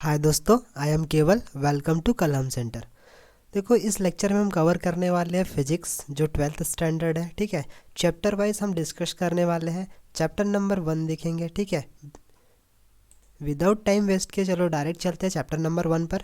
हाय दोस्तों, I am केवल। Welcome to कलम सेंटर। देखो, इस लेक्चर में हम कवर करने वाले हैं फिजिक्स जो 12th स्टैंडर्ड है। ठीक है, चैप्टर वाइज हम डिस्कस करने वाले हैं। चैप्टर नंबर 1 देखेंगे। ठीक है, विदाउट टाइम वेस्ट किए चलो डायरेक्ट चलते हैं चैप्टर नंबर 1 पर।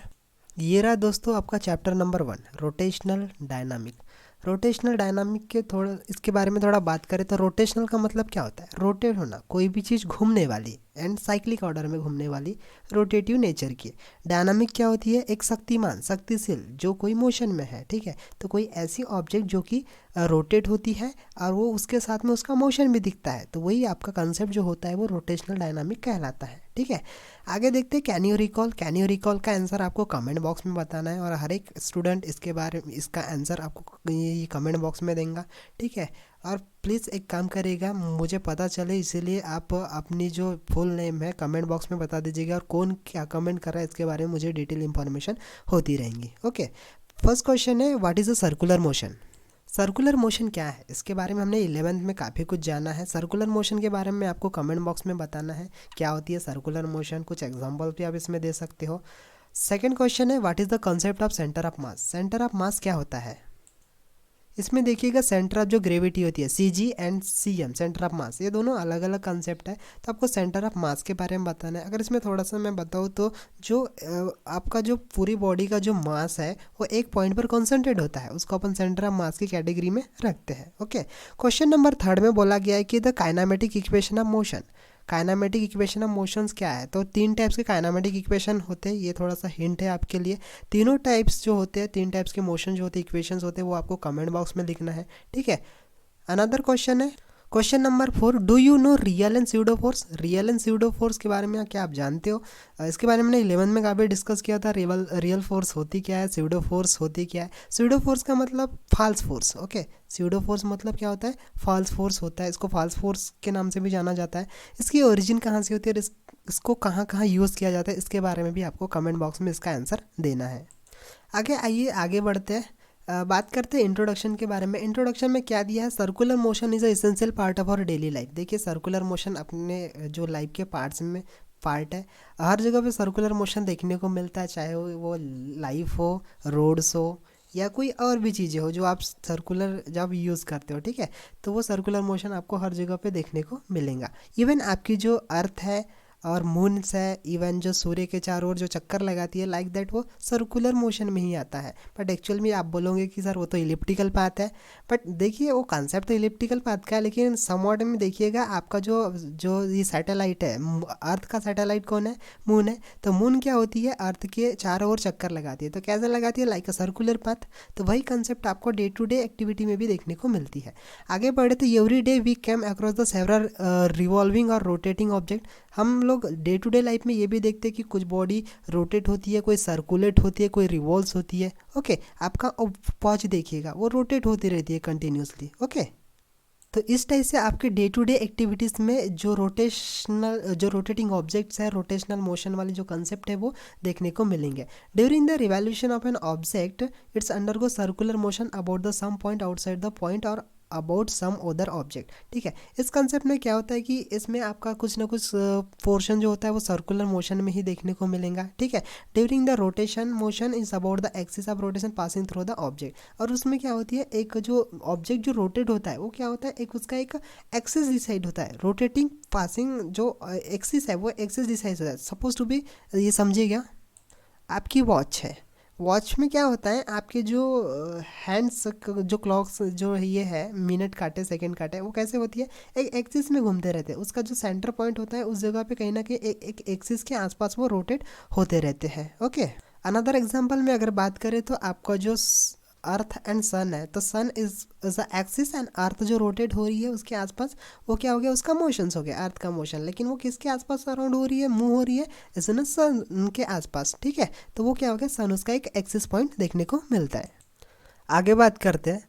ये रहा दोस्तों आपका chapter number 1, rotational dynamic. Rotational dynamic के थोड़ा इसके बारे में थोड़ा बात करें तो रोटेशनल का मतलब क्या होता है? रोटेट होना, कोई भी चीज़ घूमने वाली एंड साइक्लिक ऑर्डर में घूमने वाली, रोटेटिव नेचर की। डायनामिक क्या होती है? एक शक्तिमान, शक्तिशील, जो कोई मोशन में है। ठीक है, तो कोई ऐसी ऑब्जेक्ट जो कि रोटेट होती है और वो उसके साथ में उसका मोशन भी दिखता है, तो वही आपका कंसेप्ट जो होता है वो रोटेशनल डायनामिक कहलाता है। ठीक है, आगे देखते हैं can you recall. Can you recall का आंसर आपको कमेंट बॉक्स में बताना है और हर एक स्टूडेंट इसके बारे में इसका आंसर आपको ये कमेंट बॉक्स में देगा। ठीक है, और प्लीज़ एक काम करिएगा, मुझे पता चले, इसीलिए आप अपनी जो फुल नेम है कमेंट बॉक्स में बता दीजिएगा और कौन क्या कमेंट कर रहा है इसके बारे में मुझे डिटेल इन्फॉर्मेशन होती रहेंगी। ओके, फर्स्ट क्वेश्चन है, what is a circular motion. Circular motion क्या है, इसके बारे में हमने 11th में काफ़ी कुछ जाना है। सर्कुलर मोशन के बारे में आपको कमेंट बॉक्स में बताना है क्या होती है सर्कुलर मोशन। कुछ एग्जांपल भी आप इसमें दे सकते हो। सेकंड क्वेश्चन है, what is the concept of centre of mass. Centre of मास क्या होता है? इसमें देखिएगा सेंटर ऑफ जो ग्रेविटी होती है, C G and C M, centre of mass, ये दोनों अलग अलग कंसेप्ट है। तो आपको सेंटर ऑफ मास के बारे में बताना है। अगर इसमें थोड़ा सा मैं बताऊँ तो जो आपका जो पूरी बॉडी का जो मास है वो एक पॉइंट पर कॉन्सेंट्रेट होता है, उसको अपन सेंटर ऑफ मास की कैटेगरी में रखते हैं। ओके, क्वेश्चन नंबर 3 में बोला गया है कि the kinematic equation of motion. Kinematic equation of motions क्या है? तो 3 टाइप्स के काइनेमेटिक इक्वेशन होते हैं, ये थोड़ा सा हिंट है आपके लिए। तीनों टाइप्स जो होते हैं, 3 टाइप्स के मोशन जो होते हैं, इक्वेशंस होते हैं, वो आपको कमेंट बॉक्स में लिखना है। ठीक है, अनदर क्वेश्चन है, question number 4, do you know real and pseudo force. Real and pseudo force के बारे में क्या आप जानते हो? इसके बारे में मैंने 11th में काफ़ी डिस्कस किया था। रियल फोर्स होती क्या है, स्यूडो फोर्स होती क्या है। स्यूडो फोर्स का मतलब false force. Okay, pseudo force मतलब क्या होता है? फॉल्स फोर्स होता है। इसको फॉल्स फोर्स के नाम से भी जाना जाता है। इसकी ओरिजिन कहाँ से होती है और इसको कहाँ कहाँ यूज़ किया जाता है, इसके बारे में भी आपको कमेंट बॉक्स में इसका आंसर देना है। आगे आइए, आगे बढ़ते हैं। बात करते हैं इंट्रोडक्शन के बारे में। इंट्रोडक्शन में क्या दिया है? Circular motion is a essential part of our daily life. देखिए, सर्कुलर मोशन अपने जो लाइफ के पार्ट्स में पार्ट है। हर जगह पे सर्कुलर मोशन देखने को मिलता है, चाहे वो लाइफ हो, रोड्स हो, या कोई और भी चीज़ें हो जो आप सर्कुलर जब यूज़ करते हो। ठीक है, तो वो सर्कुलर मोशन आपको हर जगह पे देखने को मिलेगा। इवन आपकी जो अर्थ है और मून्स है, इवन जो सूर्य के चारों ओर जो चक्कर लगाती है, लाइक दैट, वो सर्कुलर मोशन में ही आता है। बट एक्चुअल में आप बोलोगे कि सर वो तो इलिप्टिकल पाथ है। बट देखिए, वो कॉन्सेप्ट तो इलिप्टिकल पाथ का है, लेकिन समवॉट में देखिएगा आपका जो जो ये सैटेलाइट है, अर्थ का सैटेलाइट कौन है? मून है। तो मून क्या होती है? अर्थ के चारों ओर चक्कर लगाती है। तो कैसे लगाती है? Like a circular path. तो वही कंसेप्ट आपको डे टू डे एक्टिविटी में भी देखने को मिलती है। आगे बढ़े तो every day we came across the several revolving और रोटेटिंग ऑब्जेक्ट। हम लोग डे टू डे लाइफ में ये भी देखते हैं कि कुछ बॉडी रोटेट होती है, कोई सर्कुलेट होती है, कोई रिवॉल्व्स होती है। ओके, आपका वॉच देखिएगा वो रोटेट होती रहती है कंटिन्यूसली। ओके, तो इस टाइप से आपके डे टू डे एक्टिविटीज़ में जो रोटेटिंग ऑब्जेक्ट्स है, रोटेशनल मोशन वाली जो कंसेप्ट है, वो देखने को मिलेंगे। During the revolution of an object its undergo circular motion about the some point outside the point और अबाउट सम अदर ऑब्जेक्ट। ठीक है, इस कंसेप्ट में क्या होता है कि इसमें आपका कुछ ना कुछ पोर्शन जो होता है वो सर्कुलर मोशन में ही देखने को मिलेगा। ठीक है, during the rotation motion is about the axis of rotation passing through the object. और उसमें क्या होती है, एक जो ऑब्जेक्ट जो रोटेट होता है वो क्या होता है, एक उसका एक एक्सिस डिसाइड होता है। रोटेटिंग पासिंग जो एक्सिस है वो एक्सिस डिसाइड होता है। सपोज टू बी, ये समझिएगा, आपकी वॉच है। वॉच में क्या होता है, आपके जो हैंड्स जो क्लॉक्स जो ये है, मिनट काटे सेकंड काटे, वो कैसे होती है, एक एक्सिस में घूमते रहते हैं। उसका जो सेंटर पॉइंट होता है उस जगह पे कहीं ना कहीं एक एक्सिस के आसपास वो रोटेट होते रहते हैं। ओके, अनदर एग्जांपल में अगर बात करें तो आपका जो अर्थ एंड सन है, तो sun is a axis and earth जो रोटेट हो रही है उसके आसपास, वो क्या हो गया, उसका मोशंस हो गया, अर्थ का मोशन। लेकिन वो किसके आसपास अराउंड हो रही है, मूव हो रही है, इस सन के आसपास। ठीक है, तो वो क्या हो गया, सन उसका एक एक्सिस पॉइंट देखने को मिलता है। आगे बात करते हैं।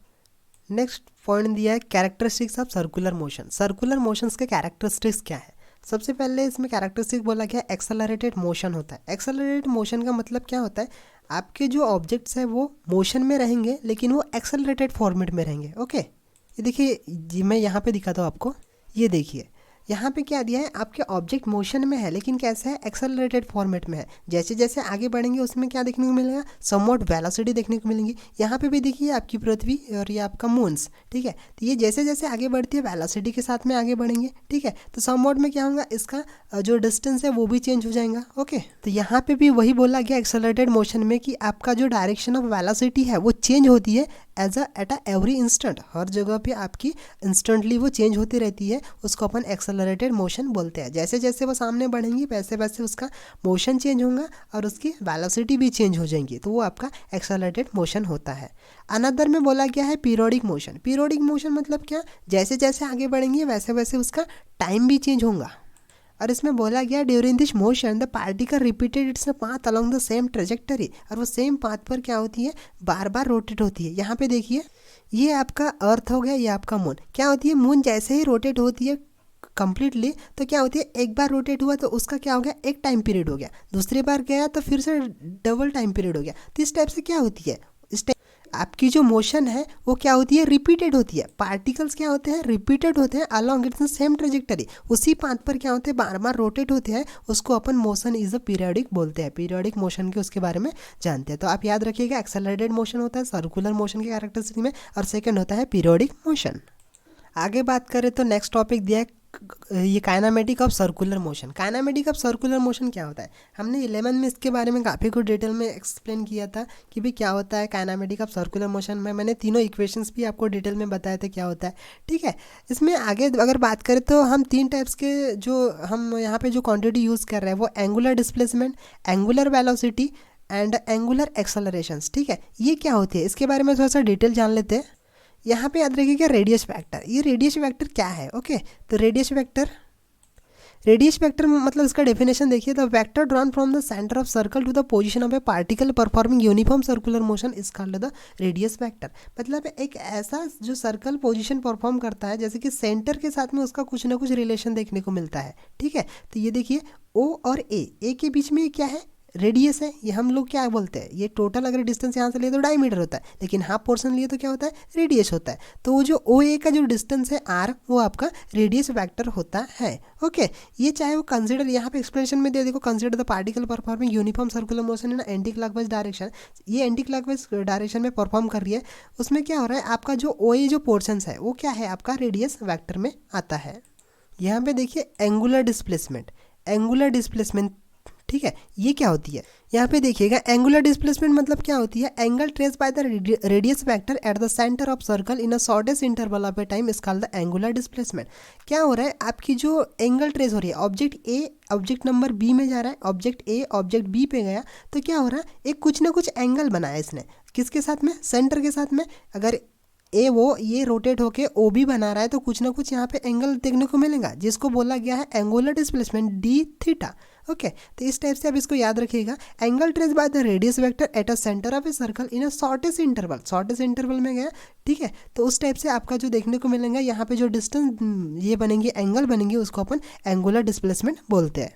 नेक्स्ट पॉइंट दिया है characteristics of circular motion. Circular motions के कैरेक्टरिस्टिक्स क्या है? सबसे पहले इसमें कैरेक्टरिस्टिक बोला गया एक्सेलरेटेड मोशन होता है। एक्सेलरेटेड मोशन का मतलब क्या होता है, आपके जो ऑब्जेक्ट्स हैं वो मोशन में रहेंगे लेकिन वो एक्सेलरेटेड फॉर्मेट में रहेंगे। ओके, ये देखिए, मैं यहाँ पे दिखाता हूँ आपको, ये देखिए, यहाँ पे क्या दिया है, आपके ऑब्जेक्ट मोशन में है लेकिन कैसे है, एक्सेलरेटेड फॉर्मेट में है। जैसे जैसे आगे बढ़ेंगे उसमें क्या देखने को मिलेगा, समवॉट वेलोसिटी देखने को मिलेंगी। यहाँ पे भी देखिए आपकी पृथ्वी और ये आपका मून्स, ठीक है। तो ये जैसे जैसे आगे बढ़ती है वेलोसिटी के साथ में आगे बढ़ेंगे, ठीक है। तो समवॉट में क्या होगा, इसका जो डिस्टेंस है वो भी चेंज हो जाएगा। ओके, तो यहाँ पे भी वही बोला गया एक्सेलरेटेड मोशन में कि आपका जो डायरेक्शन ऑफ वेलोसिटी है वो चेंज होती है एट अ एवरी इंस्टेंट। हर जगह पे आपकी इंस्टेंटली वो चेंज होती रहती है, उसको अपन एक्सेलरेटेड मोशन बोलते हैं। जैसे जैसे वो सामने बढ़ेंगी वैसे वैसे उसका मोशन चेंज होगा और उसकी वेलोसिटी भी चेंज हो जाएंगी, तो वो आपका एक्सेलरेटेड मोशन होता है। अनदर में बोला गया है पीरियोडिक मोशन। पीरियोडिक मोशन मतलब क्या, जैसे जैसे आगे बढ़ेंगे वैसे वैसे उसका टाइम भी चेंज होगा। और इसमें बोला गया during this motion the particle repeated its path along the same trajectory, और वो सेम पाथ पर क्या होती है, बार बार रोटेट होती है। यहाँ पे देखिए ये आपका अर्थ हो गया, ये आपका मून। क्या होती है, मून जैसे ही रोटेट होती है कंप्लीटली तो क्या होती है, एक बार रोटेट हुआ तो उसका क्या हो गया, एक टाइम पीरियड हो गया, दूसरी बार गया तो फिर से डबल टाइम पीरियड हो गया। तो इस टाइप से क्या होती है, इस टाइप आपकी जो मोशन है वो क्या होती है, रिपीटेड होती है। पार्टिकल्स क्या होते हैं, रिपीटेड होते हैं अलोंग इट्स सेम ट्रेजेक्टरी, उसी पाथ पर क्या होते हैं, बार बार रोटेट होते हैं। उसको अपन मोशन इज अ पीरियोडिक बोलते हैं। पीरियोडिक मोशन के उसके बारे में जानते हैं। तो आप याद रखिएगा, एक्सेलरेटेड मोशन होता है सर्कुलर मोशन के कैरेक्टरिस्टिक में, और सेकंड होता है पीरियोडिक मोशन। आगे बात करें तो नेक्स्ट टॉपिक दिया है ये kinematic of circular motion. Kinematic of circular motion क्या होता है, हमने 11 में इसके बारे में काफ़ी कुछ डिटेल में एक्सप्लेन किया था कि भाई क्या होता है काइनामेटिक ऑफ सर्कुलर मोशन में। मैंने तीनों इक्वेशंस भी आपको डिटेल में बताया था क्या होता है, ठीक है। इसमें आगे अगर बात करें तो हम तीन टाइप्स के जो हम यहाँ पे जो क्वांटिटी यूज़ कर रहे हैं वो angular displacement, angular velocity and angular accelerations, ठीक है। ये क्या होती है इसके बारे में थोड़ा सा डिटेल जान लेते हैं। यहाँ पे याद रखिएगा रेडियस वेक्टर, ये रेडियस वेक्टर क्या है, ओके। तो रेडियस वेक्टर मतलब इसका डेफिनेशन देखिए, the vector drawn from the centre of circle to the position of a particle performing uniform circular motion is called the radius vector. मतलब एक ऐसा जो सर्कल पोजीशन परफॉर्म करता है जैसे कि सेंटर के साथ में उसका कुछ ना कुछ रिलेशन देखने को मिलता है, ठीक है। तो ये देखिए ओ और ए के बीच में क्या है, रेडियस है। ये हम लोग क्या बोलते हैं, ये टोटल अगर डिस्टेंस यहाँ से लिए तो डायमीटर होता है, लेकिन हाफ पोर्शन लिए तो क्या होता है, रेडियस होता है। तो वो जो ओ ए का जो डिस्टेंस है आर, वो आपका रेडियस वेक्टर होता है, ओके। ये चाहे वो कंसिडर, यहाँ पे एक्सप्लेनेशन में दे देखो, consider the particle performing uniform circular motion in anti clockwise direction. ये एंटी क्लॉकवाइज डायरेक्शन में परफॉर्म कर रही है, उसमें क्या हो रहा है, आपका जो ओ ए जो पोर्शन है वो क्या है, आपका रेडियस वेक्टर में आता है। यहाँ पे देखिए एंगुलर डिस्प्लेसमेंट, ठीक है। ये क्या होती है, यहाँ पे देखिएगा एंगुलर डिस्प्लेसमेंट मतलब क्या होती है, angle trace by the radius vector at the centre of circle in a shortest interval of A time is called the angular displacement. क्या हो रहा है, आपकी जो एंगल ट्रेस हो रही है, object A object number B में जा रहा है, ऑब्जेक्ट ए ऑब्जेक्ट बी पे गया, तो क्या हो रहा है, एक कुछ ना कुछ एंगल बनाया इसने, किसके साथ में, सेंटर के साथ में। अगर ए वो ये रोटेट होके ओ बी बना रहा है तो कुछ ना कुछ यहाँ पे एंगल देखने को मिलेगा, जिसको बोला गया है angular displacement D theta, okay. तो इस टाइप से आप इसको याद रखिएगा, angle trace by the radius vector at a centre of a circle in a shortest interval में गया, ठीक है। तो उस टाइप से आपका जो देखने को मिलेगा यहाँ पे जो डिस्टेंस ये बनेंगे, एंगल बनेंगे, उसको अपन एंगुलर डिस्प्लेसमेंट बोलते हैं।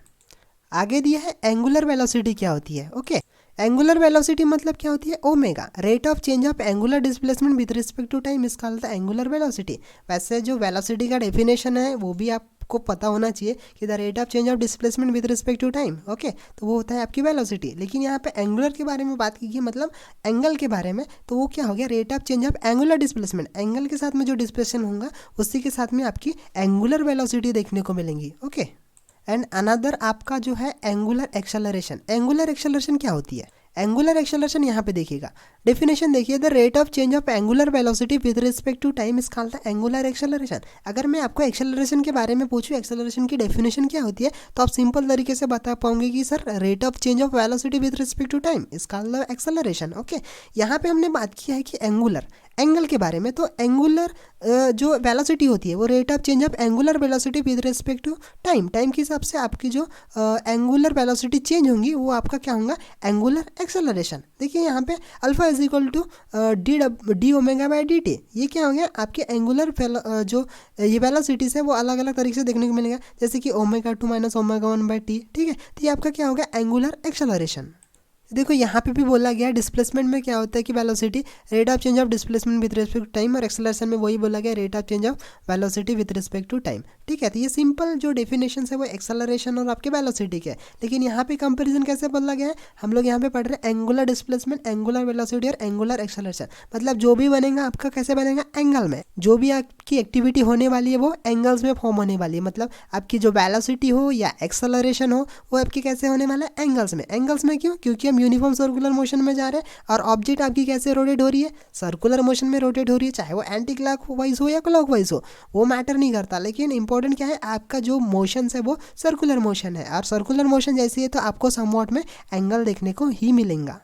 आगे दिया है एंगुलर वेलोसिटी क्या होती है, ओके। एंगुलर वेलोसिटी मतलब क्या होती है, omega, rate of change of angular displacement with respect to time is called the angular velocity. वैसे जो वेलोसिटी का डेफिनेशन है वो भी आपको पता होना चाहिए कि the rate of change of displacement with respect to time, okay. तो वो होता है आपकी वेलोसिटी। लेकिन यहाँ पे एंगुलर के बारे में बात की गई, मतलब एंगल के बारे में, तो वो क्या हो गया, rate of change of angular displacement, angle के साथ में जो डिस्प्लेसमेंट होगा उसी के साथ में आपकी एंगुलर वेलोसिटी देखने को मिलेंगी, ओके। एंड अनदर आपका जो है एंगुलर एक्सेलरेशन। एंगुलर एक्सेलरेशन क्या होती है, एंगुलर एक्सेलरेशन यहाँ पे देखिएगा, डेफिनेशन देखिए, the rate of change of angular velocity with respect to time is called the angular acceleration. अगर मैं आपको एक्सेलरेशन के बारे में पूछूं, एक्सेलरेशन की डेफिनेशन क्या होती है, तो आप सिंपल तरीके से बता पाओगे कि sir rate of change of velocity with respect to time is called the acceleration, okay. यहाँ पे हमने बात किया है कि एंगल के बारे में, तो एंगुलर जो वेलोसिटी होती है वो rate of change of angular velocity with respect to time के हिसाब से आपकी जो एंगुलर वेलोसिटी चेंज होंगी वो आपका क्या होगा, एंगुलर एक्सेलरेशन। देखिए यहाँ पे alpha is equal to D omega by D T. ये क्या हो गया, आपके एंगुलर जो ये वेलोसिटीज है वो अलग अलग तरीके से देखने को मिलेगा, जैसे कि omega 2 minus omega 1 by T, ठीक है। तो ये आपका क्या हो गया, एंगुलर एक्सेलरेशन। देखो यहाँ पे भी बोला गया डिस्प्लेसमेंट में क्या होता है कि velocity rate of change of displacement with respect to time, और एक्सेलरेशन में वही बोला गया rate of change of velocity with respect to time. ठीक है, तो ये सिंपल जो डेफिनेशन है वो एक्सेलरेशन और आपके वेलोसिटी के है, लेकिन यहाँ पे कंपेरिजन कैसे बोला गया है, हम लोग यहाँ पे पढ़ रहे हैं एंगुलर डिस्प्लेसमेंट, एंगुलर वेलोसिटी और एंगुलर एक्सेलरेशन। मतलब जो भी बनेगा आपका कैसे बनेगा, एंगल में। जो भी आपकी एक्टिविटी होने वाली है वो एंगल्स में फॉर्म होने वाली है। मतलब आपकी जो वेलोसिटी हो या एक्सेलरेशन हो वो आपकी कैसे होने वाला है, एंगल्स में। एंगल्स में क्यों, क्योंकि हम यूनिफॉर्म सर्कुलर मोशन में जा रहे हैं और ऑब्जेक्ट आपकी कैसे रोटेट हो रही है, सर्कुलर मोशन में रोटेट हो रही है, चाहे वो एंटी क्लॉकवाइज हो या क्लॉकवाइज हो, वो मैटर नहीं करता। लेकिन इंपॉर्टेंट क्या है, आपका जो मोशन है वो सर्कुलर मोशन है, और सर्कुलर मोशन जैसी है तो आपको समवॉट में एंगल देखने को ही मिलेगा।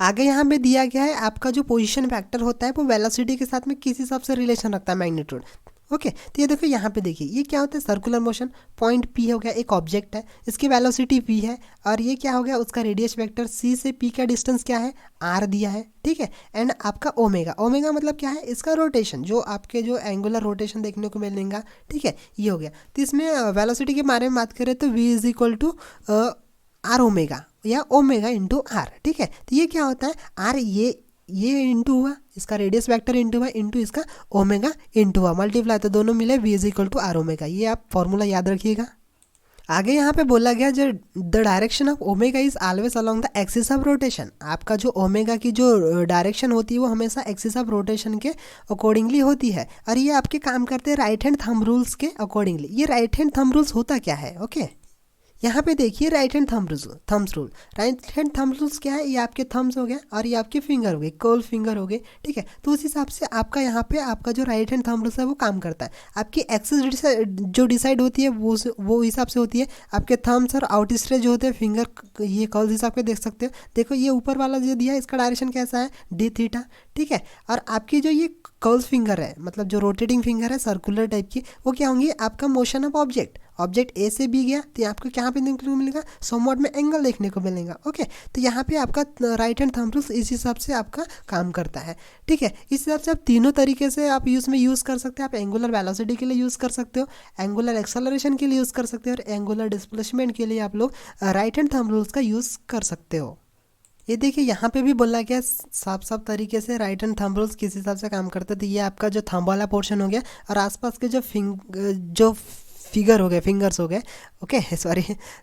आगे यहाँ पे दिया गया है आपका जो पोजीशन फैक्टर होता है वो वेलोसिटी के साथ में किस हिसाब से रिलेशन रखता है, मैग्नीट्यूड। ओके, तो ये देखो यहाँ पे देखिए ये क्या होता है, सर्कुलर मोशन। पॉइंट पी हो गया, एक ऑब्जेक्ट है, इसकी वेलोसिटी पी है, और ये क्या हो गया, उसका रेडियस वेक्टर सी से पी का डिस्टेंस क्या है, आर दिया है। ठीक है, एंड आपका ओमेगा, ओमेगा मतलब क्या है, इसका रोटेशन, जो आपके जो एंगुलर रोटेशन देखने को मिलेगा। ठीक है, ये हो गया। तो इसमें वेलोसिटी के बारे में बात करें तो V is equal to R omega या ओमेगा इंटू आर। ठीक है, तो ये क्या होता है, आर ये इंटू हुआ, इसका रेडियस वेक्टर इंटू हुआ, इंटू इसका ओमेगा इंटू हुआ, मल्टीप्लाई, तो दोनों मिले V is equal to R omega. ये आप फॉर्मूला याद रखिएगा। आगे यहाँ पे बोला गया जो the direction of omega is always along the axis of rotation. आपका जो ओमेगा की जो डायरेक्शन होती है वो हमेशा एक्सिस ऑफ रोटेशन के अकॉर्डिंगली होती है, और ये आपके काम करते हैं राइट हैंड थंब रूल्स के अकॉर्डिंगली। ये राइट हैंड थंब रूल्स होता क्या है, ओके यहाँ पे देखिए right hand thumbs rule. Right hand thumbs rules क्या है, ये आपके थम्स हो गए और ये आपके फिंगर हो गए, कर्ल फिंगर हो गए। ठीक है, तो उस हिसाब से आपका यहाँ पे आपका जो राइट हैंड थंब रूल्स है वो काम करता है। आपकी एक्सिस जो डिसाइड होती है वो हिसाब से होती है। आपके थम्स और आउट स्ट्रेच जो होते हैं फिंगर, ये कर्ल्स हिसाब के देख सकते हो। देखो ये ऊपर वाला जो दिया है इसका डायरेक्शन कैसा है, डी थीटा। ठीक है, और आपकी जो ये कर्ल्स फिंगर है, मतलब जो रोटेटिंग फिंगर है सर्कुलर टाइप की, वो क्या होंगी, आपका मोशन ऑफ ऑब्जेक्ट ए से बी गया तो आपको क्या पे देखने को मिलेगा, समवॉट में एंगल देखने को मिलेगा। ओके, तो यहाँ पे आपका राइट हैंड थंब रूल्स इस हिसाब से आपका काम करता है। ठीक है, इस हिसाब से आप तीनों तरीके से आप यूज़ कर सकते हैं। आप एंगुलर वेलोसिटी के लिए यूज़ कर सकते हो, एंगुलर एक्सेलरेशन के लिए यूज़ कर सकते हो, और एंगुलर डिस्प्लेसमेंट के लिए आप लोग राइट हैंड थंब रूल्स का यूज़ कर सकते हो। ये देखिए यहाँ पे भी बोला गया साफ तरीके से राइट हैंड थंब रूल्स किस हिसाब से काम करते हैं। तो ये आपका जो थंब वाला पोर्शन हो गया, और आसपास के जो फिगर हो गए, फिंगर्स हो गए, ओके सॉरी,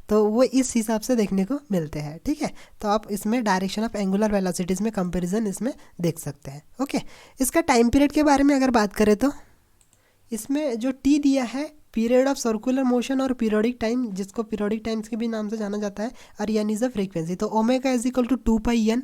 तो वो इस हिसाब से देखने को मिलते हैं। ठीक है, तो आप इसमें डायरेक्शन ऑफ एंगुलर वेलोसिटीज़ में कंपैरिजन इसमें देख सकते हैं। ओके, इसका टाइम पीरियड के बारे में अगर बात करें तो इसमें जो टी दिया है, पीरियड ऑफ सर्कुलर मोशन और पीरियोडिक टाइम, जिसको पीरियोडिक टाइम्स के भी नाम से जाना जाता है, और एन इज़ अ फ्रीक्वेंसी। तो omega is equal to 2 pi N.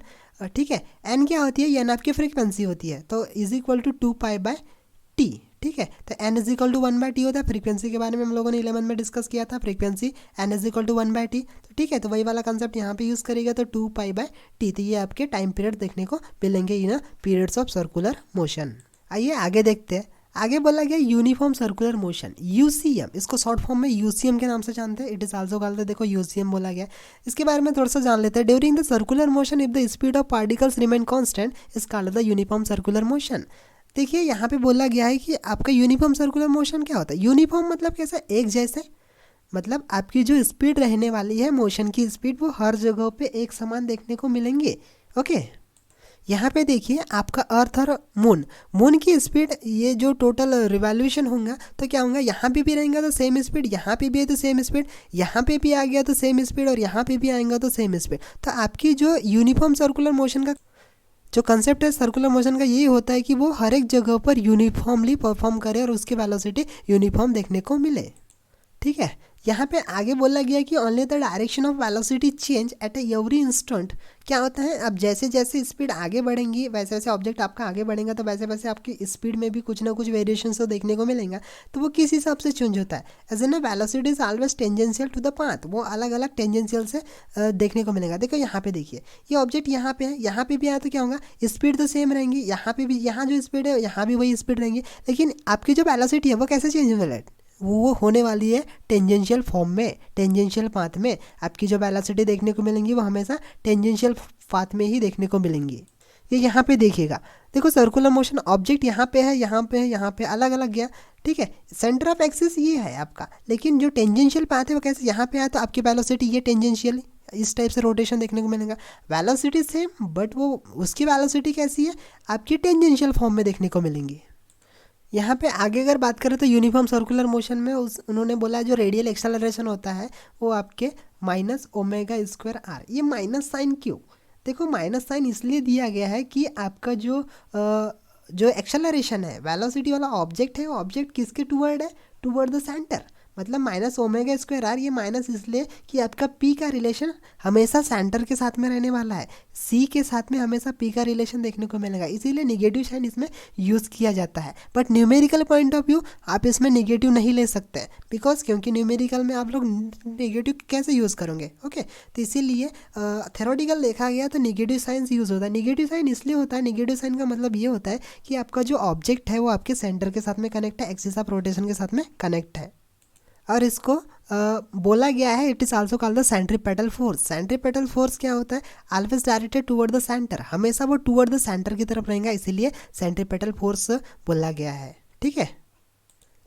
ठीक है, एन क्या होती है, एन आपकी फ्रीक्वेंसी होती है, तो इज इक्वल टू 2 पाई/टी। ठीक है, तो N is equal to 1/t होता है। फ्रीक्वेंसी के बारे में हम लोगों ने 11 में डिस्कस किया था, frequency N is equal to 1/t। तो ठीक है, तो वही वाला कंसेप्ट यहाँ पे यूज़ करेगा, तो 2 पाई/t। तो ये आपके टाइम पीरियड देखने को मिलेंगे इन पीरियड्स ऑफ सर्कुलर मोशन। आइए आगे देखते हैं। आगे बोला गया यूनिफॉर्म सर्कुलर मोशन, यूसीएम, इसको शॉर्ट फॉर्म में यूसीएम के नाम से जानते हैं। इट इज आल्सो कॉल्ड, देखो यूसीएम बोला गया। इसके बारे में थोड़ा सा जान लेते हैं। During the circular motion if the speed of particles remain constant is called the uniform circular motion. देखिए यहाँ पे बोला गया है कि आपका यूनिफॉर्म सर्कुलर मोशन क्या होता है। यूनिफॉर्म मतलब कैसा, एक जैसे, मतलब आपकी जो स्पीड रहने वाली है, मोशन की स्पीड, वो हर जगह पे एक समान देखने को मिलेंगे। ओके, यहाँ पे देखिए आपका अर्थ और मून की स्पीड, ये जो टोटल रिवॉल्यूशन होगा तो क्या होगा, यहाँ पे भी रहेगा तो सेम स्पीड, यहाँ पे भी है तो सेम स्पीड, यहाँ पे भी आ गया तो सेम स्पीड, और यहाँ पे भी आएगा तो सेम स्पीड। तो आपकी जो यूनिफॉर्म सर्कुलर मोशन का जो कंसेप्ट है सर्कुलर मोशन का, यही होता है कि वो हर एक जगह पर यूनिफॉर्मली परफॉर्म करे और उसकी वेलोसिटी यूनिफॉर्म देखने को मिले। ठीक है, यहाँ पे आगे बोला गया कि only the direction of velocity change at every instant. क्या होता है, अब जैसे जैसे स्पीड आगे बढ़ेंगी वैसे वैसे ऑब्जेक्ट आपका आगे बढ़ेगा, तो वैसे वैसे आपकी स्पीड में भी कुछ ना कुछ वेरिएशन तो देखने को मिलेगा। तो वो किस हिसाब से चेंज होता है, as an velocity is always tangential to the path, वो अलग अलग टेंजेंशियल से देखने को मिलेगा। देखो यहाँ पे देखिए, ये ऑब्जेक्ट यहाँ पे है, यहाँ पे भी आया तो क्या होगा, स्पीड तो सेम रहेंगी, यहाँ पे भी, यहाँ जो स्पीड है यहाँ भी वही स्पीड रहेंगी, लेकिन आपकी जो वेलोसिटी है वो कैसे चेंज हो रहा है, वो होने वाली है टेंजेंशियल फॉर्म में, टेंजेंशियल पाथ में। आपकी जो वेलोसिटी देखने को मिलेंगी वो हमेशा टेंजेंशियल पाथ में ही देखने को मिलेंगी। ये यहाँ पे देखिएगा, देखो सर्कुलर मोशन, ऑब्जेक्ट यहाँ पे है, यहाँ पे है, यहाँ पे अलग अलग गया। ठीक है, सेंटर ऑफ एक्सिस ये है आपका, लेकिन जो टेंजेंशियल पाथ है वो कैसे, यहाँ पे आया तो आपकी वेलोसिटी ये टेंजेंशियल इस टाइप से रोटेशन देखने को मिलेगा। वेलोसिटी सेम, बट वो उसकी वेलोसिटी कैसी है, आपकी टेंजेंशियल फॉर्म में देखने को मिलेंगी। यहाँ पे आगे अगर बात करें तो यूनिफॉर्म सर्कुलर मोशन में उन्होंने बोला जो रेडियल एक्सेलरेशन होता है वो आपके माइनस ओमेगा स्क्वायर आर। ये माइनस साइन क्यों? देखो माइनस साइन इसलिए दिया गया है कि आपका जो एक्सेलरेशन है, वेलोसिटी वाला ऑब्जेक्ट है, वो ऑब्जेक्ट किसके टूवर्ड है, टूवर्ड द सेंटर। मतलब माइनस ओमेगा स्क्वायर आर, ये माइनस इसलिए कि आपका पी का रिलेशन हमेशा सेंटर के साथ में रहने वाला है, सी के साथ में हमेशा पी का रिलेशन देखने को मिलेगा, इसीलिए निगेटिव साइन इसमें यूज़ किया जाता है। But numerical point of view आप इसमें निगेटिव नहीं ले सकते, बिकॉज क्योंकि न्यूमेरिकल में आप लोग निगेटिव कैसे यूज़ करोगे, ओके। तो इसीलिए थ्योरेटिकल देखा गया तो निगेटिव साइन यूज़ होता है। निगेटिव साइन इसलिए होता है, निगेटिव साइन का मतलब ये होता है कि आपका जो ऑब्जेक्ट है वो आपके सेंटर के साथ में कनेक्ट है, एक्सिस ऑफ रोटेशन के साथ में कनेक्ट है। और इसको बोला गया है it is also called the centripetal force. Centripetal force क्या होता है, always directed toward the centre, हमेशा वो टुवर्ड द सेंटर की तरफ रहेगा, इसीलिए सेंट्रीपेटल फोर्स बोला गया है, ठीक है।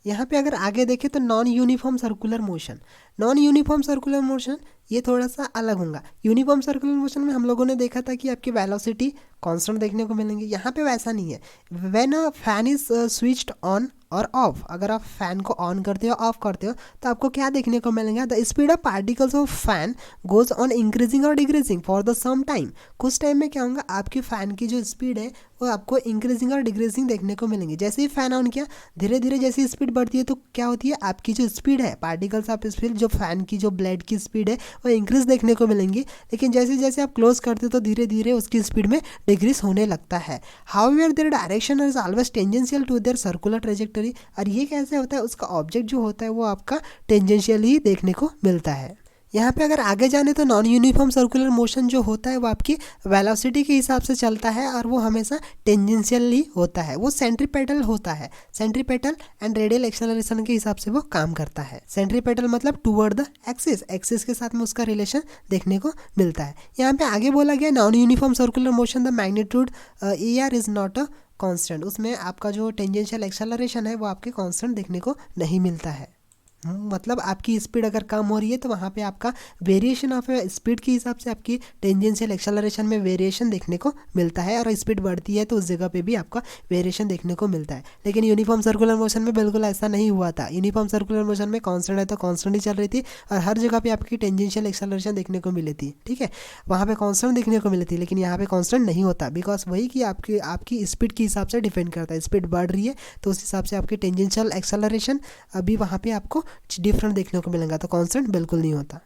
यहाँ पे अगर आगे देखें तो non uniform circular motion, non uniform circular motion ये थोड़ा सा अलग होगा। यूनिफॉर्म सर्कुलर मोशन में हम लोगों ने देखा था कि आपकी वेलोसिटी कांस्टेंट देखने को मिलेंगे, यहाँ पे वैसा नहीं है। When a fan is switched on और ऑफ, अगर आप फैन को ऑन करते हो ऑफ करते हो तो आपको क्या देखने को मिलेगा, the speed of particles of fan goes on increasing और decreasing for the some time. कुछ टाइम में क्या होगा, आपकी फ़ैन की जो स्पीड है वो आपको इंक्रीजिंग और डिक्रीजिंग देखने को मिलेंगे। जैसे ही फ़ैन ऑन किया, धीरे धीरे जैसी स्पीड बढ़ती है तो क्या होती है, आपकी जो स्पीड है, पार्टिकल्स ऑफ स्पीड, जो फ़ैन की जो ब्लेड की स्पीड है वो इंक्रीज देखने को मिलेंगी। लेकिन जैसे जैसे आप क्लोज करते हो तो धीरे धीरे उसकी स्पीड में डिक्रीज होने लगता है। However their direction is always tangential to their circular trajectory. और ये कैसे होता है, उसका ऑब्जेक्ट जो होता है वो आपका टेंजेंशियल ही देखने को मिलता है। यहाँ पे अगर आगे जाने तो नॉन यूनिफॉर्म सर्कुलर मोशन जो होता है वो आपकी वेलोसिटी के हिसाब से चलता है और वो हमेशा टेंजेंशियली होता है, वो सेंट्रीपेटल होता है। सेंट्रीपेटल एंड रेडियल एक्सेलरेशन के हिसाब से वो काम करता है। सेंट्रीपेटल मतलब टूवर्ड द एक्सिस, एक्सिस के साथ में उसका रिलेशन देखने को मिलता है। यहाँ पे आगे बोला गया non uniform circular motion the magnitude A R is not a constant. उसमें आपका जो टेंजेंशियल एक्सेलरेशन है वो आपके कांस्टेंट देखने को नहीं मिलता है। मतलब आपकी स्पीड अगर कम हो रही है तो वहाँ पे आपका वेरिएशन ऑफ स्पीड के हिसाब से आपकी टेंजेंशियल एक्सेलरेशन में वेरिएशन देखने को मिलता है, और स्पीड बढ़ती है तो उस जगह पे भी आपका वेरिएशन देखने को मिलता है। लेकिन यूनिफॉर्म सर्कुलर मोशन में बिल्कुल ऐसा नहीं हुआ था। यूनिफॉर्म सर्कुलर मोशन में कांस्टेंट है तो कांस्टेंट ही चल रही थी और हर जगह पे आपकी टेंजेंशियल एक्सेलरेशन देखने को मिली थी, ठीक है। वहाँ पे कांस्टेंट देखने को मिली थी, लेकिन यहाँ पे कांस्टेंट नहीं होता, बिकॉज वही कि आपकी स्पीड के हिसाब से डिपेंड करता है। स्पीड बढ़ रही है तो उस हिसाब से आपकी टेंजेंशियल एक्सेलरेशन अभी वहाँ पे आपको डिफरेंट देखने को मिलेगा, तो कांस्टेंट बिल्कुल नहीं होता।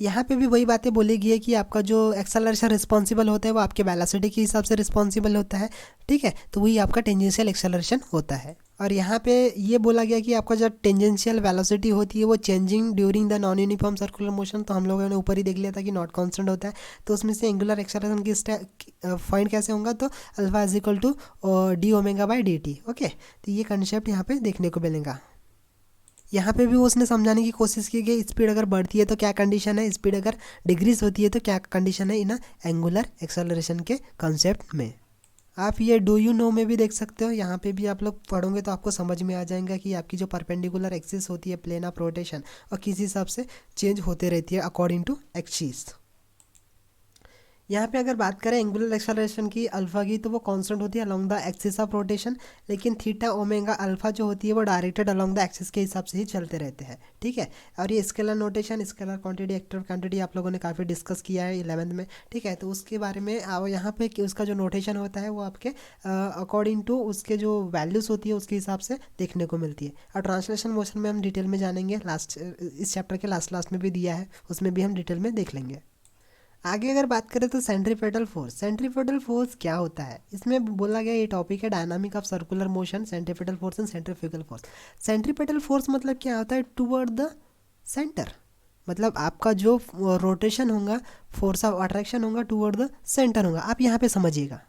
यहाँ पे भी वही बातें बोली गई है कि आपका जो एक्सेलरेशन रिस्पॉन्सिबल होता है वो आपके वेलोसिटी के हिसाब से रिस्पॉन्सिबल होता है, ठीक है। तो वही आपका टेंजेंशियल एक्सेलरेशन होता है। और यहाँ पे ये बोला गया कि आपका जो टेंजेंशियल वेलोसिटी होती है वो changing during the non uniform circular motion, तो हम लोगों ने ऊपर ही देख लिया था कि नॉट कांस्टेंट होता है। तो उसमें से एंगुलर एक्सेलरेशन की फाइंड कैसे होगा, तो alpha is equal to D omega by D T, okay. तो ये कंसेप्ट यहाँ पे देखने को मिलेगा। यहाँ पे भी उसने समझाने की कोशिश की कि स्पीड अगर बढ़ती है तो क्या कंडीशन है, स्पीड अगर डिक्रीज होती है तो क्या कंडीशन है इन एंगुलर एक्सेलरेशन के कंसेप्ट में। आप ये डू यू नो में भी देख सकते हो, यहाँ पे भी आप लोग पढ़ोगे तो आपको समझ में आ जाएगा कि आपकी जो परपेंडिकुलर एक्सिस होती है प्लेन ऑफ रोटेशन और किस हिसाब से चेंज होते रहती है अकॉर्डिंग टू एक्सिस। यहाँ पे अगर बात करें एंगुलर एक्सेलरेशन की अल्फा की, तो वो कांस्टेंट होती है along the axis of rotation, लेकिन थीटा ओमेगा अल्फा जो होती है वो डायरेक्टेड अलोंग द एक्सिस के हिसाब से ही चलते रहते हैं, ठीक है। और ये scalar notation, scalar quantity, vector quantity आप लोगों ने काफ़ी डिस्कस किया है 11th में, ठीक है। तो उसके बारे में यहाँ पे उसका जो नोटेशन होता है वो आपके अकॉर्डिंग टू उसके जो वैल्यूज़ होती है उसके हिसाब से देखने को मिलती है। और ट्रांसलेशन मोशन में हम डिटेल में जानेंगे, लास्ट इस चैप्टर के लास्ट में भी दिया है, उसमें भी हम डिटेल में देख लेंगे। आगे अगर बात करें तो सेंट्रीपेटल फोर्स, सेंट्रीपेटल फोर्स क्या होता है, इसमें बोला गया ये टॉपिक है dynamic of circular motion, centripetal force and centrifugal force. Centripetal force मतलब क्या होता है, टुवर्ड द सेंटर, मतलब आपका जो रोटेशन होगा, फोर्स ऑफ अट्रैक्शन होगा टुवर्ड द सेंटर होगा। आप यहाँ पे समझिएगा,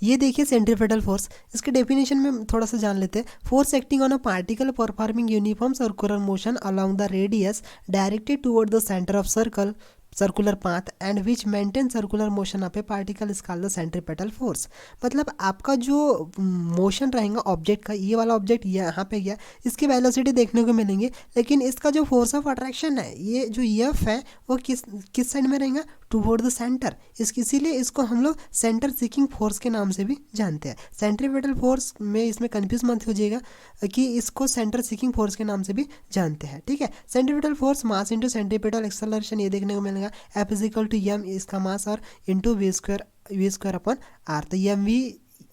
ये देखिए सेंट्रीपेटल फोर्स, इसके डेफिनेशन में थोड़ा सा जान लेते हैं। Force acting on a particle performing uniform circular motion along the radius directed toward the centre of circle circular path and which maintain circular motion of a particle is called the centripetal force. मतलब आपका जो motion रहेगा object का, ये वाला object यहाँ पे गया, इसकी वेलोसिटी देखने को मिलेंगे, लेकिन इसका जो फोर्स ऑफ अट्रैक्शन है, ये जो एफ है वो किस साइड में रहेगा, टूवर्ड द सेंटर। इसीलिए इसको हम लोग सेंटर सीकिंग फोर्स के नाम से भी जानते हैं। सेंट्रीपेटल फोर्स में इसमें कंफ्यूज मत हो जाइएगा कि इसको सेंटर सीकिंग फोर्स के नाम से भी जानते हैं, ठीक है। Centripetal force mass into centripetal acceleration ये देखने को मिलेगा, F is equal to M इसका मास और into V square upon R. तो M V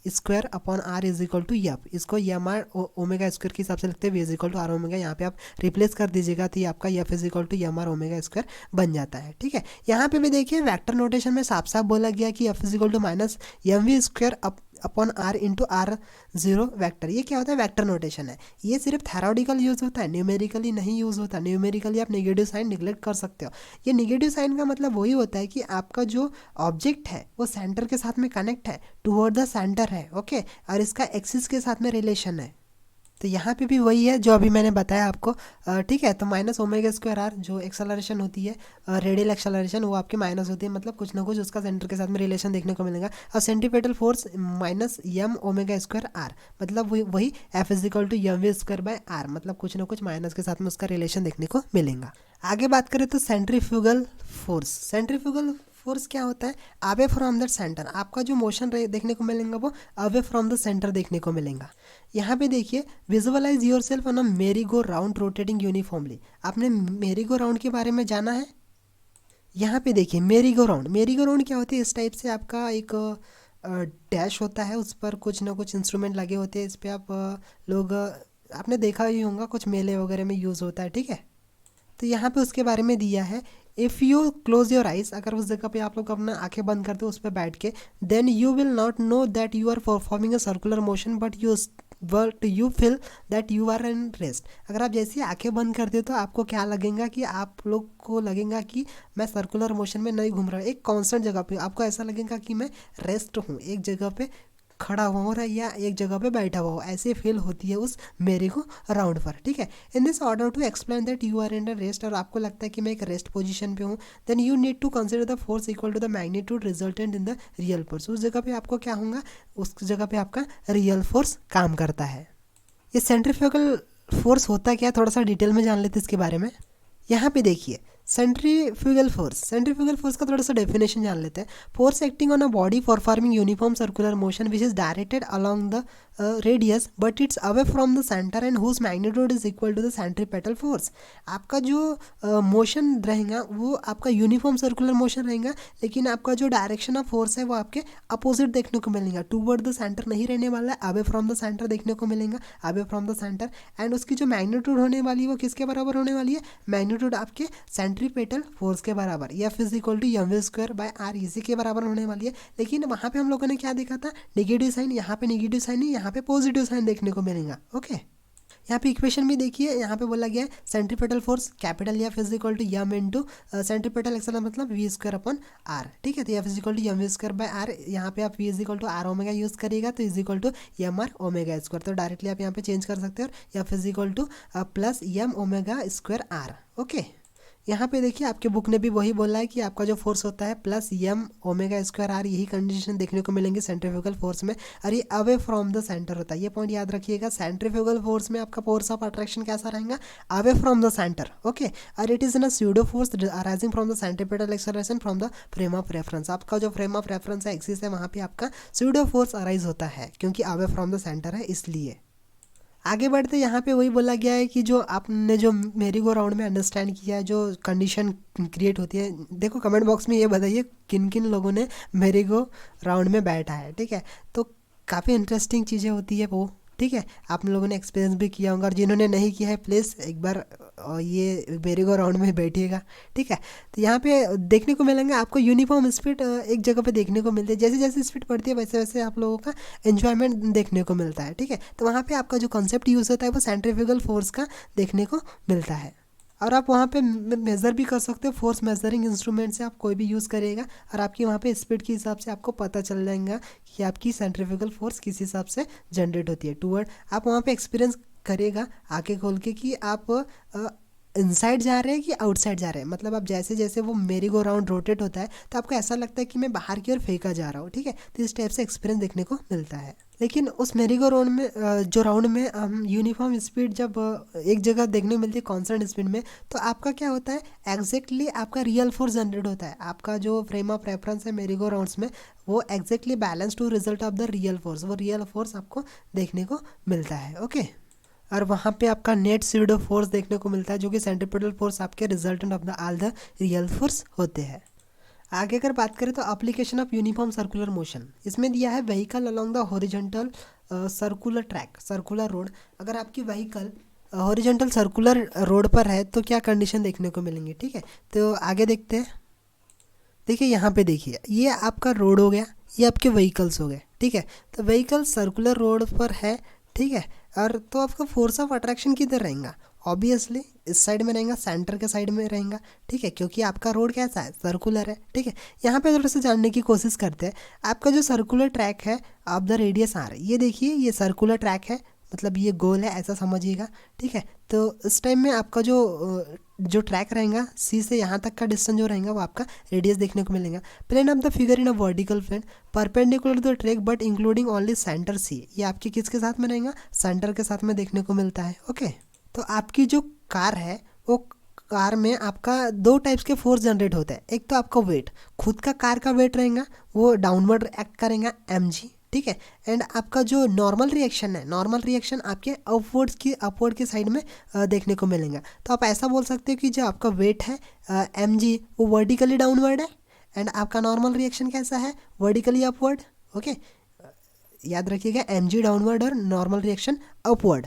square upon R is equal to F, इसको एम आर ओमेगा स्क्वायर के हिसाब से लिखते हैं, V is equal to R omega, यहाँ पे आप रिप्लेस कर दीजिएगा तो ये आपका F is equal to M R omega square बन जाता है, ठीक है। यहाँ पे भी देखिए वेक्टर नोटेशन में साफ साफ बोला गया कि F is equal to minus M V square upon R into R zero vector. ये क्या होता है, वेक्टर नोटेशन है। ये सिर्फ थेरोटिकल यूज होता है, न्यूमेरिकली नहीं यूज होता। न्यूमेरिकली आप नेगेटिव साइन निगलेक्ट कर सकते हो। ये नेगेटिव साइन का मतलब वही होता है कि आपका जो ऑब्जेक्ट है वो सेंटर के साथ में कनेक्ट है, टुवर्ड द सेंटर है, ओके, और इसका एक्सिस के साथ में रिलेशन है। तो यहाँ पे भी वही है जो अभी मैंने बताया आपको, ठीक है। तो माइनस ओमेगा स्क्वायर आर जो एक्सेलरेशन होती है, रेडियल एक्सेलरेशन, वो आपकी माइनस होती है, मतलब कुछ ना कुछ उसका सेंटर के साथ में रिलेशन देखने को मिलेगा। और centripetal force minus M omega square R, मतलब वही F is equal to M V square by R, मतलब कुछ ना कुछ माइनस के साथ में उसका रिलेशन देखने को मिलेगा। आगे बात करें तो सेंट्रीफ्यूगल फोर्स। सेंट्रीफ्यूगल फोर्स क्या होता है, अवे फ्रॉम द सेंटर। आपका जो मोशन देखने को मिलेगा वो अवे फ्रॉम द सेंटर देखने को मिलेगा। यहाँ पे देखिए, visualise yourself on a merry go round rotating uniformly. आपने मेरी गो राउंड के बारे में जाना है। यहाँ पे देखिए मेरी गो राउंड, मेरी गो राउंड क्या होती है, इस टाइप से आपका एक डैश होता है, उस पर कुछ ना कुछ इंस्ट्रूमेंट लगे होते हैं, इस पर आप लोग आपने देखा ही होगा, कुछ मेले वगैरह में यूज़ होता है, ठीक है। तो यहाँ पे उसके बारे में दिया है, if you close your eyes, अगर उस जगह पे आप लोग अपना आंखें बंद करते हो उस पर बैठ के, then you will not know that you are performing a circular motion but you feel that you are in rest. अगर आप जैसे ही आंखें बंद करते हो तो आपको क्या लगेगा कि आप लोग को लगेगा कि मैं सर्कुलर मोशन में नहीं घूम रहा हूँ, एक कॉन्स्टेंट जगह पे आपको ऐसा लगेगा कि मैं रेस्ट हूँ, एक जगह पे खड़ा हुआ हो रहा है या एक जगह पे बैठा हुआ हो, ऐसे फील होती है उस मेरी को राउंड पर, ठीक है। In this order to explain that you are in a rest, और आपको लगता है कि मैं एक रेस्ट पोजीशन पे हूँ, then you need to consider the force equal to the magnitude resultant in the real force. उस जगह पे आपको क्या होगा, उस जगह पे आपका रियल फोर्स काम करता है। ये सेंट्रीफ्यूगल फोर्स होता क्या है, थोड़ा सा डिटेल में जान लेते इसके बारे में। यहाँ पे देखिए सेंट्रीफ्यूगल फोर्स का थोड़ा सा डेफिनेशन जान लेते हैं। Force acting on a body performing uniform circular motion which is directed along the radius but its away from the centre and whose magnitude is equal to the centripetal force. आपका जो motion रहेगा वो आपका uniform circular motion रहेगा, लेकिन आपका जो direction of force है वो आपके अपोजिट देखने को मिलेगा, टूवर्ड द सेंटर नहीं रहने वाला है, अवे फ्रॉम द सेंटर देखने को मिलेगा, away from the centre. And उसकी जो मैग्नीट्यूड होने वाली है वो किसके बराबर होने वाली है, मैग्नीट्यूड आपके सेंट्रीपेटल फोर्स के बराबर, F is equal to M V square by R, इसी के बराबर होने वाली है। लेकिन वहाँ पे हम लोगों ने क्या देखा था, नेगेटिव साइन, यहाँ पे नेगेटिव साइन नहीं, यहाँ पे पॉजिटिव साइन देखने को मिलेगा, ओके। यहाँ पे इक्वेशन भी देखिए, यहाँ पे बोला गया है centripetal force capital F is equal to M into centripetal accel मतलब वी स्क्वायर अपॉन आर, ठीक है। तो F is equal to M V square by R, यहाँ पे आप V is equal to R omega use करिएगा तो is equal to M R omega square, तो डायरेक्टली आप यहाँ पे चेंज कर सकते हो, और F is equal to plus M omega square are, okay. यहाँ पे देखिए आपके बुक ने भी वही बोला है कि आपका जो फोर्स होता है plus M omega square R, यही कंडीशन देखने को मिलेंगे सेंट्रीफ्यूगल फोर्स में, और ये अवे फ्रॉम द सेंटर होता है। ये पॉइंट याद रखिएगा, सेंट्रीफ्यूगल फोर्स में आपका फोर्स ऑफ अट्रैक्शन कैसा रहेगा, away from the centre, okay. और it is in a pseudo force arising from the centripetal acceleration from the frame of reference. आपका जो फ्रेम ऑफ रेफरेंस है, एक्सिस है, वहाँ पे आपका स्यूडो फोर्स अराइज होता है, क्योंकि अवे फ्रॉम द सेंटर है इसलिए। आगे बढ़ते यहाँ पे वही बोला गया है कि जो आपने जो मेरी गो राउंड में अंडरस्टैंड किया है, जो कंडीशन क्रिएट होती है, देखो कमेंट बॉक्स में ये बताइए किन किन लोगों ने मेरी गो राउंड में बैठा है, ठीक है। तो काफ़ी इंटरेस्टिंग चीज़ें होती है वो, ठीक है। आप लोगों ने एक्सपीरियंस भी किया होगा, और जिन्होंने नहीं किया है प्लीज़ एक बार ये मेरी गो राउंड में बैठिएगा, ठीक है। तो यहाँ पे देखने को मिलेंगे आपको यूनिफॉर्म स्पीड एक जगह पे देखने को मिलती है, जैसे जैसे स्पीड बढ़ती है वैसे वैसे आप लोगों का एन्जॉयमेंट देखने को मिलता है, ठीक है। तो वहाँ पे आपका जो कॉन्सेप्ट यूज़ होता है वो सेंट्रीफ्यूगल फोर्स का देखने को मिलता है, और आप वहाँ पे मेज़र भी कर सकते हो, फोर्स मेजरिंग इंस्ट्रूमेंट से आप कोई भी यूज़ करिएगा, और आपकी वहाँ पे स्पीड के हिसाब से आपको पता चल जाएगा कि आपकी सेंट्रीफ्यूगल फोर्स किस हिसाब से जनरेट होती है टूवर्ड। आप वहाँ पे एक्सपीरियंस करिएगा आंखें खोल के कि आप इनसाइड जा रहे हैं कि आउटसाइड जा रहे हैं, मतलब आप जैसे जैसे वो मेरी गो राउंड रोटेट होता है तो आपको ऐसा लगता है कि मैं बाहर की ओर फेंका जा रहा हूँ, ठीक है। तो इस टाइप से एक्सपीरियंस देखने को मिलता है। लेकिन उस मेरी गो राउंड में जो राउंड में हम यूनिफॉर्म स्पीड जब एक जगह देखने को मिलती है कांस्टेंट स्पीड में, तो आपका क्या होता है, एग्जैक्टली आपका रियल फोर्स जनरेट होता है। आपका जो फ्रेम ऑफ रेफरेंस है मेरी गो राउंड्स में, वो exactly balance to result of the real force, वो रियल फोर्स आपको देखने को मिलता है, ओके। और वहाँ पे आपका नेट स्यूडो फोर्स देखने को मिलता है, जो कि सेंट्रीपिटल फोर्स आपके resultant of the all the real force होते हैं। आगे अगर बात करें तो application of uniform circular motion, इसमें दिया है vehicle along the horizontal circular track, circular road. अगर आपकी व्हीकल हॉरिजॉन्टल सर्कुलर रोड पर है तो क्या कंडीशन देखने को मिलेंगी, ठीक है। तो आगे देखते हैं। देखिए यहाँ पे देखिए, ये आपका रोड हो गया, ये आपके व्हीकल्स हो गए, ठीक है। तो व्हीकल सर्कुलर रोड पर है, ठीक है। और तो आपका फोर्स ऑफ अट्रैक्शन किधर रहेगा, ऑब्वियसली इस साइड में रहेगा, सेंटर के साइड में रहेगा, ठीक है, क्योंकि आपका रोड कैसा है, सर्कुलर है, ठीक है। यहाँ पे थोड़ा सा जानने की कोशिश करते हैं। आपका जो सर्कुलर ट्रैक है ऑफ द रेडियस आर, ये देखिए ये सर्कुलर ट्रैक है, मतलब ये गोल है ऐसा समझिएगा, ठीक है। तो इस टाइम में आपका जो ट्रैक रहेगा सी से यहाँ तक का डिस्टेंस जो रहेगा वो आपका रेडियस देखने को मिलेगा। Plane of the figure in a vertical plane perpendicular to the track but including only centre C, ये आपके किसके साथ में रहेगा, सेंटर के साथ में देखने को मिलता है, ओके। तो आपकी जो कार है वो कार में आपका दो टाइप्स के फोर्स जनरेट होते हैं। एक तो आपका वेट, खुद का कार का वेट रहेगा वो डाउनवर्ड एक्ट करेगा mg, ठीक है। एंड आपका जो नॉर्मल रिएक्शन है, नॉर्मल रिएक्शन आपके अपवर्ड की साइड में देखने को मिलेगा। तो आप ऐसा बोल सकते हो कि जो आपका वेट है mg वो वर्टिकली डाउनवर्ड है, एंड आपका नॉर्मल रिएक्शन कैसा है, वर्टिकली अपवर्ड, ओके। याद रखिएगा mg डाउनवर्ड और नॉर्मल रिएक्शन अपवर्ड।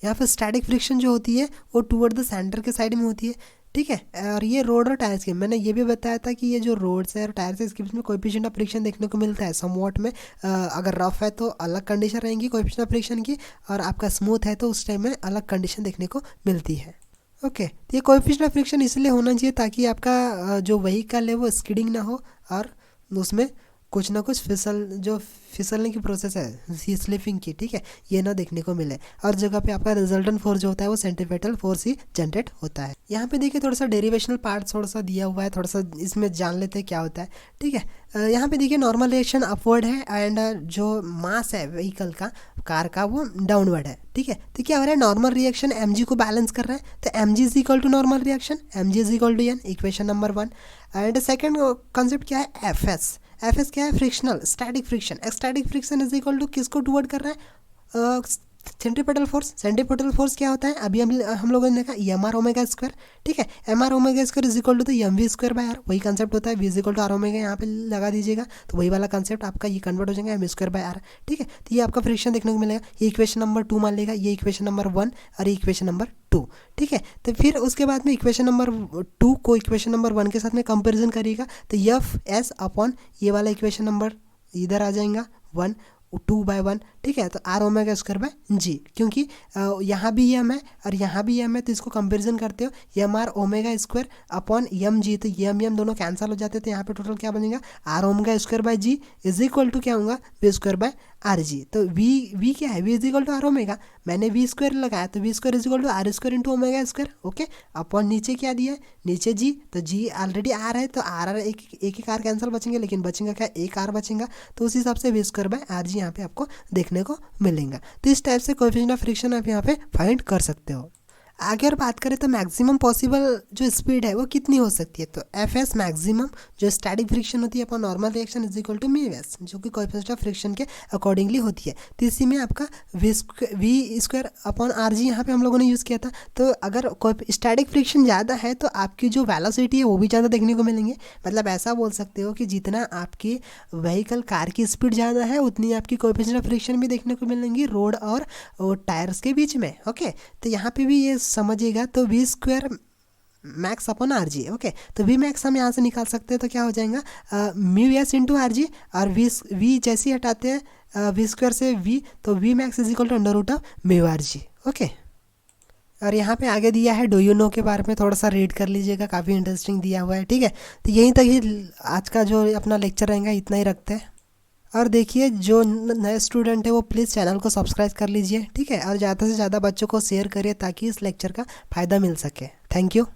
यहाँ पर स्टैटिक फ्रिक्शन जो होती है वो टूवर्ड द सेंटर के साइड में होती है, ठीक है। और ये रोड और टायर्स के, मैंने ये भी बताया था कि ये जो रोड्स है और टायर्स है इसके बीच में कोएफिशिएंट ऑफ फ्रिक्शन देखने को मिलता है समवॉट में। अगर रफ है तो अलग कंडीशन रहेंगी कोएफिशिएंट ऑफ फ्रिक्शन की, और आपका स्मूथ है तो उस टाइम में अलग कंडीशन देखने को मिलती है, ओके। तो ये कोएफिशिएंट ऑफ फ्रिक्शन इसलिए होना चाहिए ताकि आपका जो व्हीकल है वो स्किडिंग ना हो और उसमें कुछ ना कुछ फिसलने की प्रोसेस है स्लिपिंग की, ठीक है, ये ना देखने को मिले। और जगह पे आपका रिजल्टेंट फोर्स जो होता है वो सेंट्रीपिटल फोर्स ही जनरेट होता है। यहाँ पे देखिए थोड़ा सा डेरिवेशनल पार्ट थोड़ा सा दिया हुआ है, थोड़ा सा इसमें जान लेते हैं क्या होता है, ठीक है। यहाँ पे देखिए नॉर्मल रिएक्शन अपवर्ड है एंड जो मास है व्हीकल का, कार का, वो डाउनवर्ड है, ठीक है। तो क्या हो रहा है, नॉर्मल रिएक्शन mg को बैलेंस कर रहा है, तो mg is equal to normal reaction, mg is equal to n, equation number 1। And second concept क्या है, एफ क्या है, frictional static friction. Static friction is equal to किसको टूवर्ड कर रहा है, सेंट्रीपिटल फोर्स। सेंट्रीपिटल फोर्स क्या होता है, अभी हम लोगों ने देखा एम आर ओमेगा स्क्वायर, ठीक है। M R omega square is equal to the M V square by R, वही कंसेप्ट होता है, V is equal to R omega यहाँ पे लगा दीजिएगा, तो वही वाला कंसेप्ट आपका ये कन्वर्ट हो जाएगा एम स्क्वायर बाय आर, ठीक है। तो ये आपका फ्रिक्शन देखने को मिलेगा। ये इक्वेशन नंबर 2 मान लेगा, ये इक्वेशन नंबर 1 और ये इक्वेशन नंबर 2, ठीक है। तो फिर उसके बाद में इक्वेशन नंबर 2 को इक्वेशन नंबर 1 के साथ में कंपेरिजन करिएगा, तो एफ एस अपॉन ये वाला इक्वेशन नंबर इधर आ जाएगा 2/1, ठीक है। तो आर ओमेगा स्क्वायर बाय जी, क्योंकि यहाँ भी एम है और यहाँ भी एम है, तो इसको कंपैरिजन करते हो M R omega square upon M G, तो एम दोनों कैंसिल हो जाते हैं, तो यहाँ पे टोटल क्या बनेगा, R omega square by G is equal to क्या होगा, V square by R G. तो वी क्या है, V is equal to R omega, मैंने वी स्क्वायर लगाया तो V square is equal to R square into omega square, okay. Upon नीचे क्या दिया है, नीचे जी, तो जी ऑलरेडी आर है, तो आर एक आर कैंसिल बचेंगे, लेकिन बचेगा क्या, एक आर बचेगा, तो उस हिसाब से V square by R G यहाँ पे आपको देखने को मिलेगा। तो इस टाइप से कोएफिशिएंट ऑफ फ्रिक्शन आप यहाँ पे फाइंड कर सकते हो। आगे और बात करें तो मैक्सिमम पॉसिबल जो स्पीड है वो कितनी हो सकती है, तो एफ एस मैक्सिमम जो स्टैटिक फ्रिक्शन होती है upon normal reaction is equal to mu S, जो कि कोएफिशिएंट ऑफ फ्रिक्शन के अकॉर्डिंगली होती है। तो इसी में आपका V square upon R G यहाँ पे हम लोगों ने यूज़ किया था। तो अगर स्टैटिक फ्रिक्शन ज़्यादा है तो आपकी जो वेलोसिटी है वो भी ज़्यादा देखने को मिलेंगे। मतलब ऐसा बोल सकते हो कि जितना आपकी व्हीकल कार की स्पीड ज़्यादा है उतनी आपकी कोएफिशिएंट ऑफ फ्रिक्शन भी देखने को मिलेंगी रोड और टायर्स के बीच में, ओके। तो यहाँ पे भी ये समझिएगा, तो V square max upon R G, okay. तो वी मैक्स हम यहाँ से निकाल सकते हैं, तो क्या हो जाएगा mu S into R G, और वी जैसे ही हटाते हैं वी स्क्वायर से वी, तो V max is equal to under root of mu R G, okay. और यहाँ पे आगे दिया है डू यू नो के बारे में, थोड़ा सा रीड कर लीजिएगा, काफ़ी इंटरेस्टिंग दिया हुआ है, ठीक है। तो यहीं तक ही आज का जो अपना लेक्चर रहेगा इतना ही रखते हैं। और देखिए जो नए स्टूडेंट है वो प्लीज़ चैनल को सब्सक्राइब कर लीजिए, ठीक है, और ज़्यादा से ज़्यादा बच्चों को शेयर करिए ताकि इस लेक्चर का फ़ायदा मिल सके। Thank you.